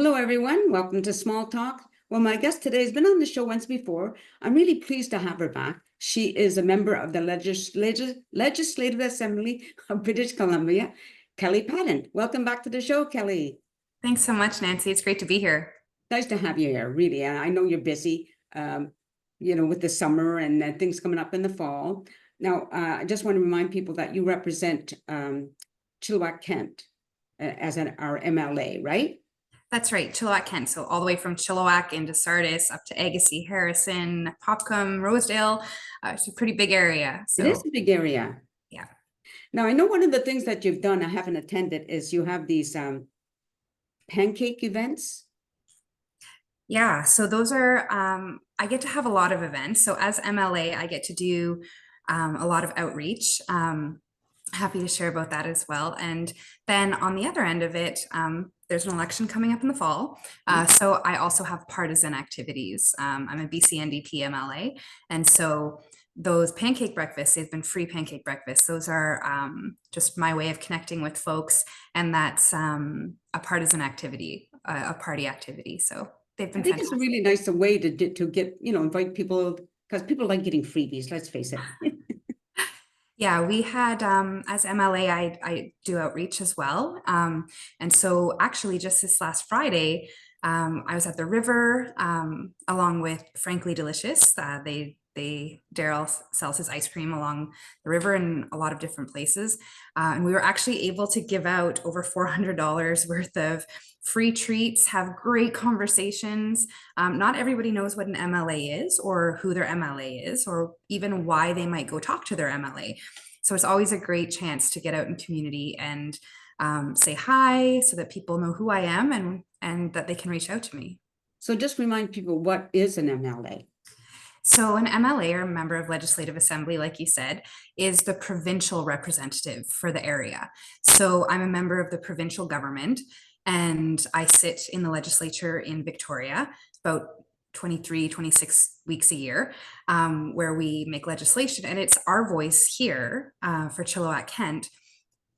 Hello, everyone. Welcome to Small Talk. Well, my guest today has been on the show once before. I'm really pleased to have her back. She is a member of the Legislative Assembly of British Columbia, Kelli Paddon. Welcome back to the show, Kelli. Thanks so much, Nancy. It's great to be here. Nice to have you here, really. And I know you're busy, with the summer and things coming up in the fall. Now, I just want to remind people that you represent Chilliwack-Kent as our MLA, right? That's right, Chilliwack-Kent. So all the way from Chilliwack into Sardis up to Agassiz, Harrison, Popcom, Rosedale. It's a pretty big area. It is So a big area. yeah. Now, I know one of the things that you've done, I haven't attended, is you have these pancake events. Yeah, so those are, I get to have a lot of events. So as MLA, I get to do a lot of outreach. Happy to share about that as well. And then on the other end of it, there's an election coming up in the fall. So I also have partisan activities. I'm a BC NDP MLA. And so those pancake breakfasts, they've been free pancake breakfasts. Those are just my way of connecting with folks. And that's a partisan activity, a party activity. So they've been I think fantastic. it's a really nice way to get, invite people, because people like getting freebies, let's face it. Yeah, we had, as MLA, I do outreach as well. And so actually just this last Friday, I was at the river along with Frankly Delicious. Daryl sells his ice cream along the river in a lot of different places. And we were actually able to give out over $400 worth of free treats, have great conversations. Not everybody knows what an MLA is or who their MLA is or even why they might go talk to their MLA. So it's always a great chance to get out in community and say hi so that people know who I am and that they can reach out to me. So just remind people, what is an MLA? So an MLA, or member of Legislative Assembly, like you said, is the provincial representative for the area. So I'm a member of the provincial government and I sit in the legislature in Victoria about 23, 26 weeks a year, where we make legislation. And it's our voice here for Chilliwack-Kent.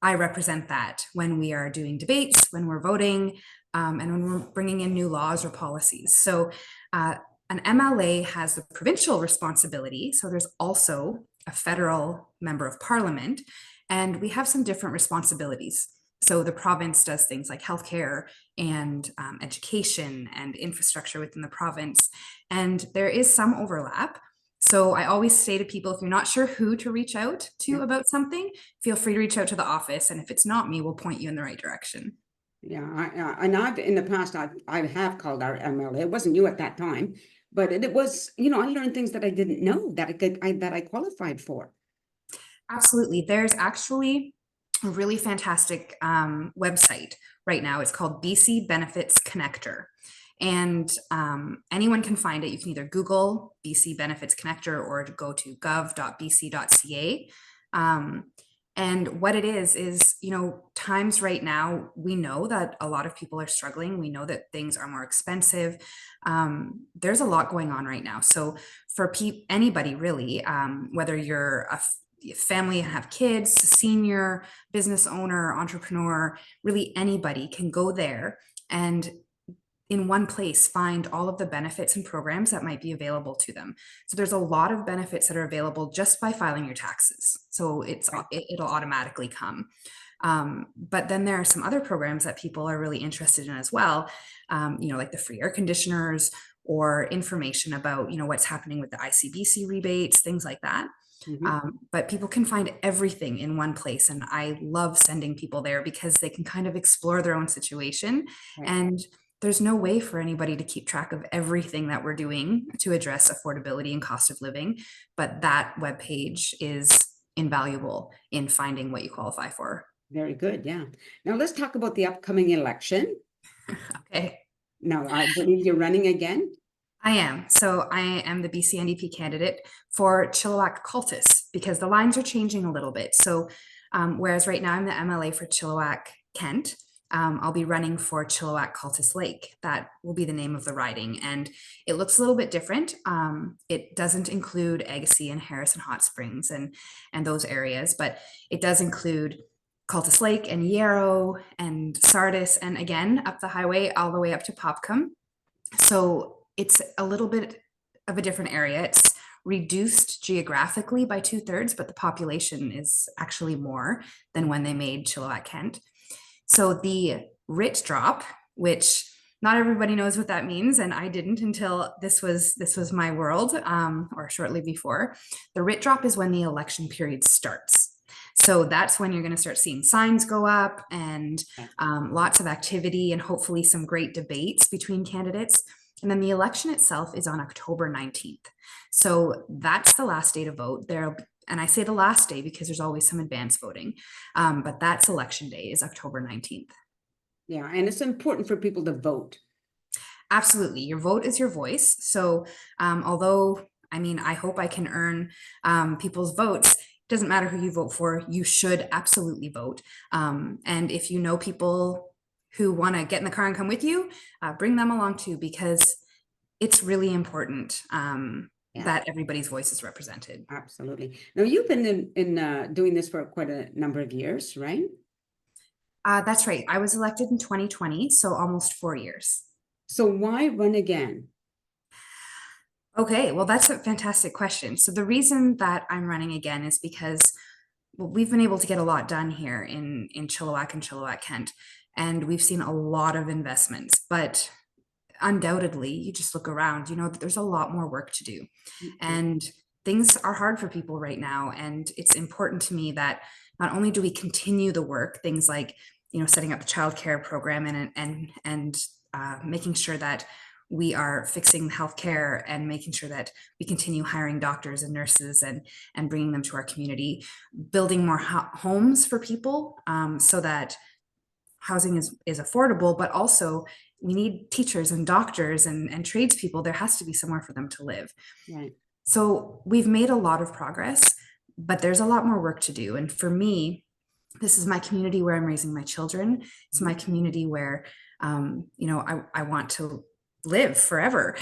I represent that when we are doing debates, when we're voting, and when we're bringing in new laws or policies. So an MLA has the provincial responsibility. So there's also a federal member of parliament, and we have some different responsibilities. So the province does things like healthcare and education and infrastructure within the province. And there is some overlap. So I always say to people, if you're not sure who to reach out to about something, feel free to reach out to the office. And if it's not me, we'll point you in the right direction. Yeah, and I've in the past I have called our MLA. It wasn't you at that time, but it was, I learned things that I didn't know that I qualified for. Absolutely. There's actually a really fantastic website right now. It's called BC Benefits Connector. And anyone can find it. You can either Google BC Benefits Connector or go to gov.bc.ca. And what it is, times right now, we know that a lot of people are struggling. We know that things are more expensive. There's a lot going on right now. So for anybody really, whether you're a family and have kids, senior, business owner, entrepreneur, really anybody can go there and in one place find all of the benefits and programs that might be available to them. So there's a lot of benefits that are available just by filing your taxes. So it'll automatically come. But then there are some other programs that people are really interested in as well, like the free air conditioners or information about, what's happening with the ICBC rebates, things like that. But people can find everything in one place. And I love sending people there because they can kind of explore their own situation. Right. And there's no way for anybody to keep track of everything that we're doing to address affordability and cost of living. But that webpage is invaluable in finding what you qualify for. Very good. Yeah. Now let's talk about the upcoming election. Okay. Now, I believe you're running again. I am. So I am the BC NDP candidate for Chilliwack-Cultus because the lines are changing a little bit. So whereas right now I'm the MLA for Chilliwack-Kent, I'll be running for Chilliwack-Cultus Lake. That will be the name of the riding. And it looks a little bit different. It doesn't include Agassiz and Harrison Hot Springs and those areas, but it does include Cultus Lake and Yarrow and Sardis, and again, up the highway, all the way up to Popcom. So it's a little bit of a different area. It's reduced geographically by 2/3, but the population is actually more than when they made Chilliwack-Kent. So the RIT drop, which not everybody knows what that means, and I didn't until this was my world, or shortly before. The RIT drop is when the election period starts. So that's when you're going to start seeing signs go up and lots of activity and hopefully some great debates between candidates. And then the election itself is on October 19th. So that's the last day to vote. And I say the last day because there's always some advance voting, but that's election day is October 19th. Yeah, and it's important for people to vote. Absolutely. Your vote is your voice. So although, I mean, I hope I can earn people's votes, doesn't matter who you vote for, you should absolutely vote. And if you know people who want to get in the car and come with you, bring them along too, because it's really important that everybody's voice is represented. Absolutely. Now, you've been in doing this for quite a number of years, right? That's right. I was elected in 2020, so almost 4 years. So why run again? Okay, well, that's a fantastic question. So the reason that I'm running again is because we've been able to get a lot done here in Chilliwack and Chilliwack-Kent, and we've seen a lot of investments, but undoubtedly, you just look around, you know that there's a lot more work to do. And things are hard for people right now. And it's important to me that not only do we continue the work, things like, you know, setting up the childcare program and making sure that we are fixing healthcare and making sure that we continue hiring doctors and nurses and bringing them to our community, building more homes for people so that housing is affordable, but also we need teachers and doctors and tradespeople. There has to be somewhere for them to live. Right. So we've made a lot of progress, but there's a lot more work to do. And for me, this is my community where I'm raising my children. It's my community where, you know, I want to live forever.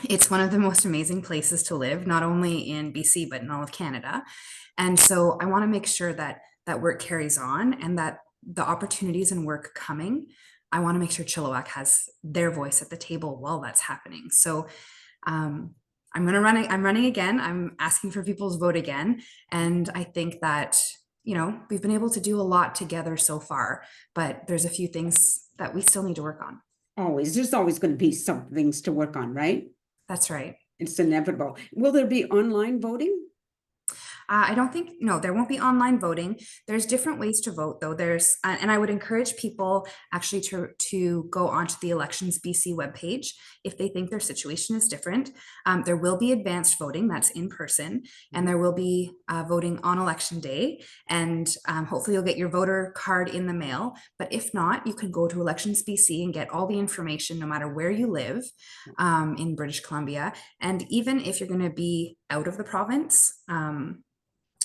It's one of the most amazing places to live, not only in BC, but in all of Canada. And so I want to make sure that that work carries on and that the opportunities and work coming, I want to make sure Chilliwack has their voice at the table while that's happening. So I'm running again. I'm asking for people's vote again. And I think that, you know, we've been able to do a lot together so far, but there's a few things that we still need to work on. Always. There's always going to be some things to work on, right? That's right. It's inevitable. Will there be online voting? I don't think, no, there won't be online voting. There's different ways to vote though. And I would encourage people actually to go onto the Elections BC webpage if they think their situation is different. There will be advanced voting, that's in person, and there will be voting on election day. And hopefully you'll get your voter card in the mail. But if not, you can go to Elections BC and get all the information no matter where you live in British Columbia. And even if you're going to be out of the province,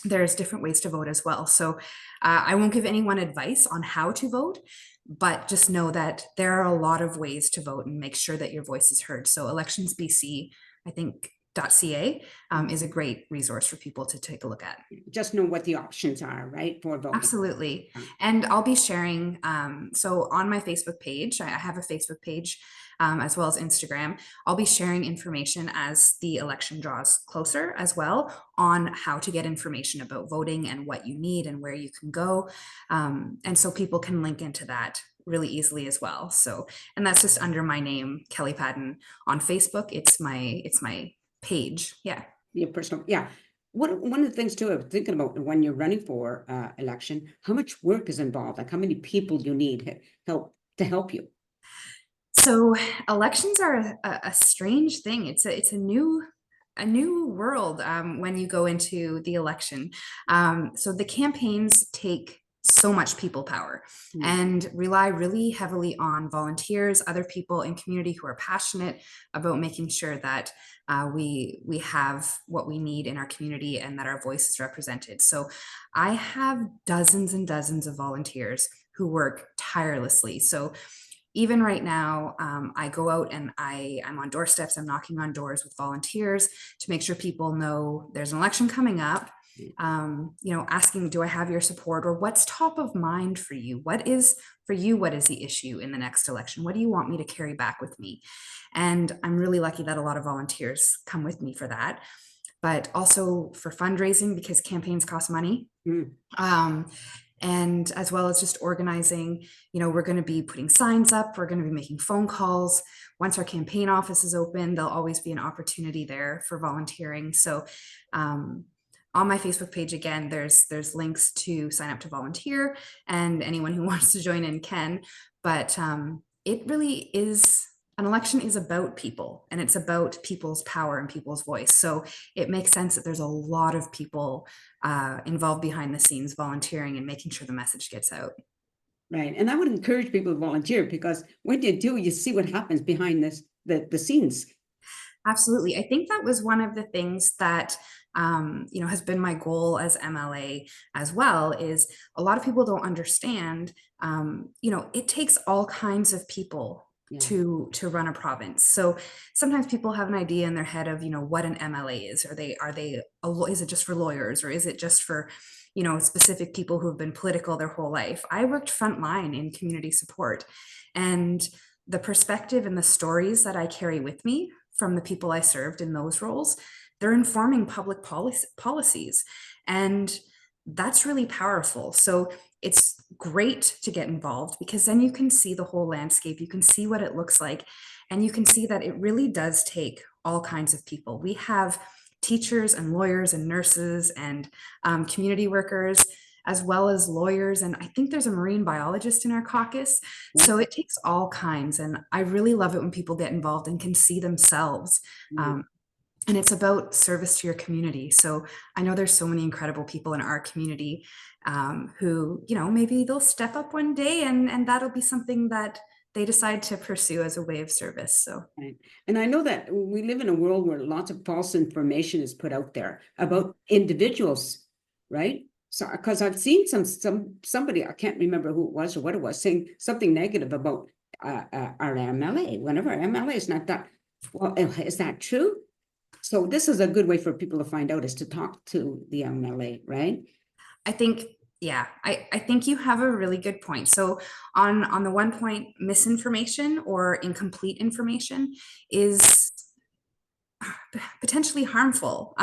there's different ways to vote as well. So I won't give anyone advice on how to vote, but just know that there are a lot of ways to vote and make sure that your voice is heard. So Elections BC, I think, .ca is a great resource for people to take a look at. Just know what the options are, right, for voting. Absolutely. And I'll be sharing, so on my Facebook page, I have a Facebook page as well as Instagram. I'll be sharing information as the election draws closer as well on how to get information about voting and what you need and where you can go. And so people can link into that really easily as well. So, and that's just under my name, Kelli Paddon on Facebook. It's my page. Yeah. Your personal, yeah. One of the things too, I was thinking about when you're running for election, how much work is involved? Like how many people you need help to help you? So elections are a strange thing. It's a new world when you go into the election. So the campaigns take so much people power and rely really heavily on volunteers, other people in community who are passionate about making sure that we have what we need in our community and that our voice is represented. So I have dozens and dozens of volunteers who work tirelessly. So even right now, I go out and I'm on doorsteps, I'm knocking on doors with volunteers to make sure people know there's an election coming up. You know, asking, do I have your support, or what's top of mind for you? What is for you? What is the issue in the next election? What do you want me to carry back with me? And I'm really lucky that a lot of volunteers come with me for that, but also for fundraising, because campaigns cost money. Mm. And as well as just organizing, you know, we're going to be putting signs up, we're going to be making phone calls. Once our campaign office is open, there'll always be an opportunity there for volunteering. So on my Facebook page, again, there's links to sign up to volunteer, and anyone who wants to join in can. But it really is, an election is about people, and it's about people's power and people's voice. So it makes sense that there's a lot of people involved behind the scenes volunteering and making sure the message gets out. Right. And I would encourage people to volunteer, because when you do, you see what happens behind the scenes. Absolutely. I think that was one of the things that you know, has been my goal as MLA as well, is a lot of people don't understand, you know, it takes all kinds of people Yeah. to run a province. So sometimes people have an idea in their head of, you know, what an MLA is. Is it just for lawyers, or is it just for, you know, specific people who have been political their whole life? I worked frontline in community support, and the perspective and the stories that I carry with me from the people I served in those roles, they're informing public policies. And that's really powerful. So it's great to get involved, because then you can see the whole landscape, you can see what it looks like, and you can see that it really does take all kinds of people. We have teachers and lawyers and nurses and community workers, as well as lawyers. And I think there's a marine biologist in our caucus. So it takes all kinds. And I really love it when people get involved and can see themselves. And it's about service to your community. So I know there's so many incredible people in our community who, you know, maybe they'll step up one day, and that'll be something that they decide to pursue as a way of service. So, Right. And I know that we live in a world where lots of false information is put out there about individuals, right? So, because I've seen somebody, I can't remember who it was or what it was, saying something negative about our MLA. One of our MLA is not that. Well, is that true? So this is a good way for people to find out, is to talk to the MLA, right? I think, yeah, I think you have a really good point. So on the one point, misinformation or incomplete information is potentially harmful.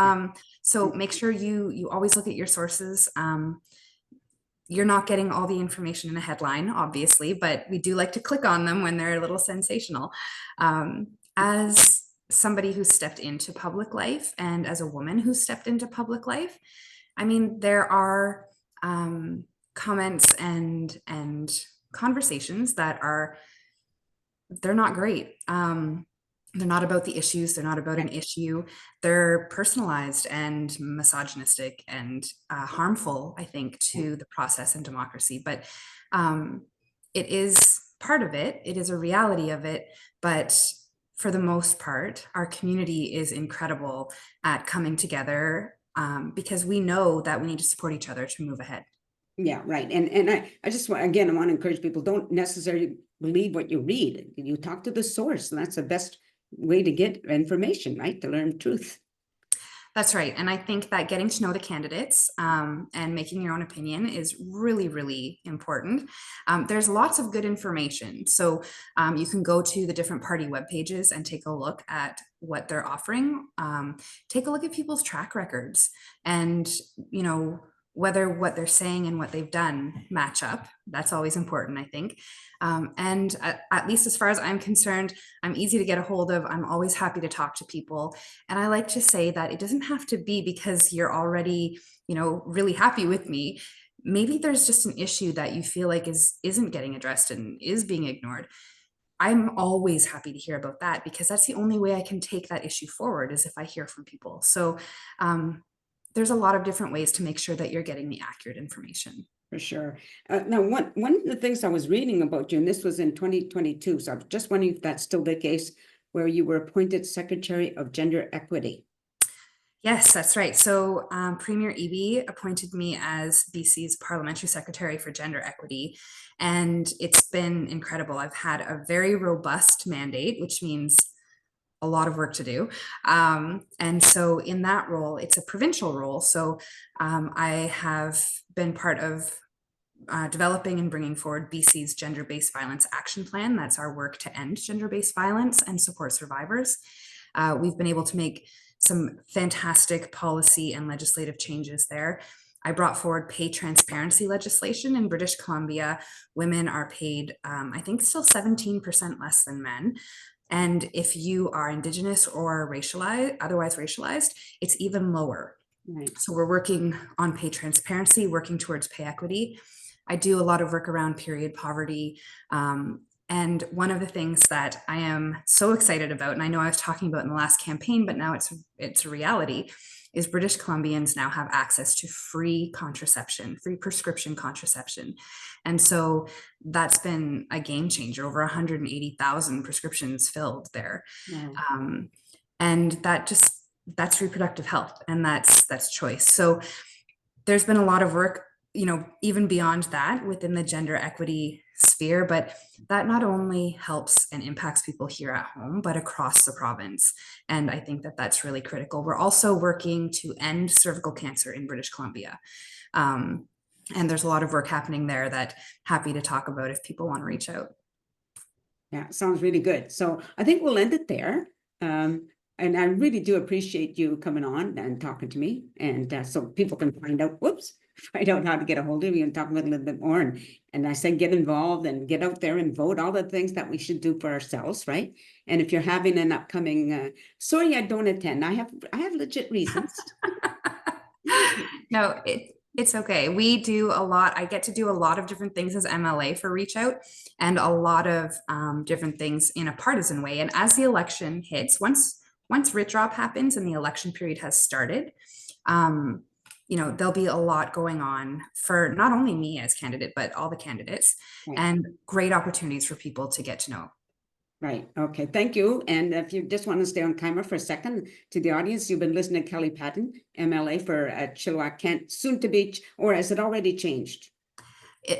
So make sure you always look at your sources. You're not getting all the information in a headline, obviously, but we do like to click on them when they're a little sensational. As somebody who stepped into public life, and as a woman who stepped into public life, I mean, there are comments and conversations that they're not great. They're not about the issues. They're not about an issue. They're personalized and misogynistic and harmful, I think, to the process and democracy. But it is part of it. It is a reality of it. But for the most part, our community is incredible at coming together because we know that we need to support each other to move ahead. Yeah, right. And I just want, again, I want to encourage people, don't necessarily believe what you read. You talk to the source, and that's the best way to get information, right? To learn truth. That's right. And I think that getting to know the candidates and making your own opinion is really, really important. There's lots of good information. So you can go to the different party web pages and take a look at what they're offering. Take a look at people's track records, and, you know, whether what they're saying and what they've done match up. That's always important, I think. And at least as far as I'm concerned, I'm easy to get a hold of. I'm always happy to talk to people. And I like to say that it doesn't have to be because you're already, you know, really happy with me. Maybe there's just an issue that you feel like isn't getting addressed and is being ignored. I'm always happy to hear about that, because that's the only way I can take that issue forward, is if I hear from people. So there's a lot of different ways to make sure that you're getting the accurate information. For sure. Now, one of the things I was reading about you, and this was in 2022, so I'm just wondering if that's still the case, where you were appointed Secretary of Gender Equity. Yes, that's right. So Premier Eby appointed me as BC's Parliamentary Secretary for Gender Equity, and it's been incredible. I've had a very robust mandate, which means a lot of work to do. And so in that role, it's a provincial role. So I have been part of developing and bringing forward BC's gender-based violence action plan. That's our work to end gender-based violence and support survivors. We've been able to make some fantastic policy and legislative changes there. I brought forward pay transparency legislation in British Columbia. Women are paid, I think, still 17% less than men. And if you are Indigenous or racialized, otherwise racialized, it's even lower. Right. So we're working on pay transparency, working towards pay equity. I do a lot of work around period poverty. And one of the things that I am so excited about, and I know I was talking about in the last campaign, but now it's a reality, is British Columbians now have access to free contraception, free prescription contraception. And so that's been a game changer, over 180,000 prescriptions filled there. Wow. And that's reproductive health, and that's choice. So there's been a lot of work, even beyond that within the gender equity sphere, but that not only helps and impacts people here at home, but across the province. And I think that that's really critical. We're also working to end cervical cancer in British Columbia. And there's a lot of work happening there that happy to talk about if people want to reach out. Yeah, sounds really good. So I think we'll end it there. And I really do appreciate you coming on and talking to me. And so people can find out how to get a hold of you and talk about it a little bit more. And I said, get involved and get out there and vote, all the things that we should do for ourselves, right? And if you're having an upcoming, sorry, I don't attend. I have legit reasons. No, it's okay. We do a lot. I get to do a lot of different things as MLA for Reach Out, and a lot of different things in a partisan way. And as the election hits, once writ drop happens and the election period has started, there'll be a lot going on for not only me as candidate, but all the candidates, Right. and great opportunities for people to get to know. Right. Okay. Thank you. And if you just want to stay on camera for a second, to the audience, you've been listening to Kelli Paddon, MLA for Chilliwack-Kent, soon to be, or has it already changed?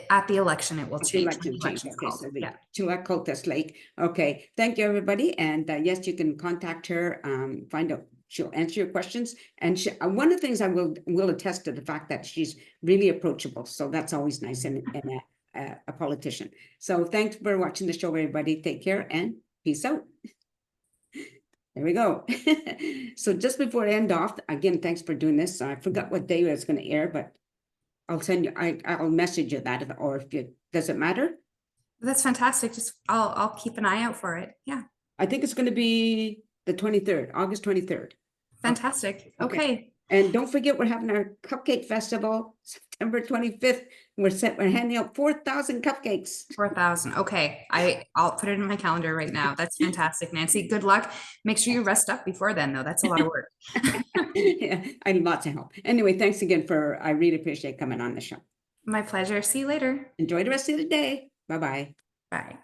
At the election, it will change. Election change. Okay, so the Yeah. Chilliwack-Cultus Lake. Okay, thank you, everybody. And yes, you can contact her, find out, she'll answer your questions. And one of the things I will attest to the fact that she's really approachable. So that's always nice in a politician. So thanks for watching the show, everybody. Take care and peace out. There we go. So just before I end off, again, thanks for doing this. I forgot what day it was going to air, but I'll send you, I'll message you that, or if it does it matter. That's fantastic. Just I'll keep an eye out for it. Yeah. I think it's going to be the 23rd, August 23rd. Fantastic. Okay. And don't forget, we're having our cupcake festival, September 25th. We're handing out 4,000 cupcakes. 4,000. Okay. I'll put it in my calendar right now. That's fantastic, Nancy. Good luck. Make sure you rest up before then, though. That's a lot of work. Yeah, I need lots of help. Anyway, thanks again I really appreciate coming on the show. My pleasure. See you later. Enjoy the rest of the day. Bye-bye. Bye.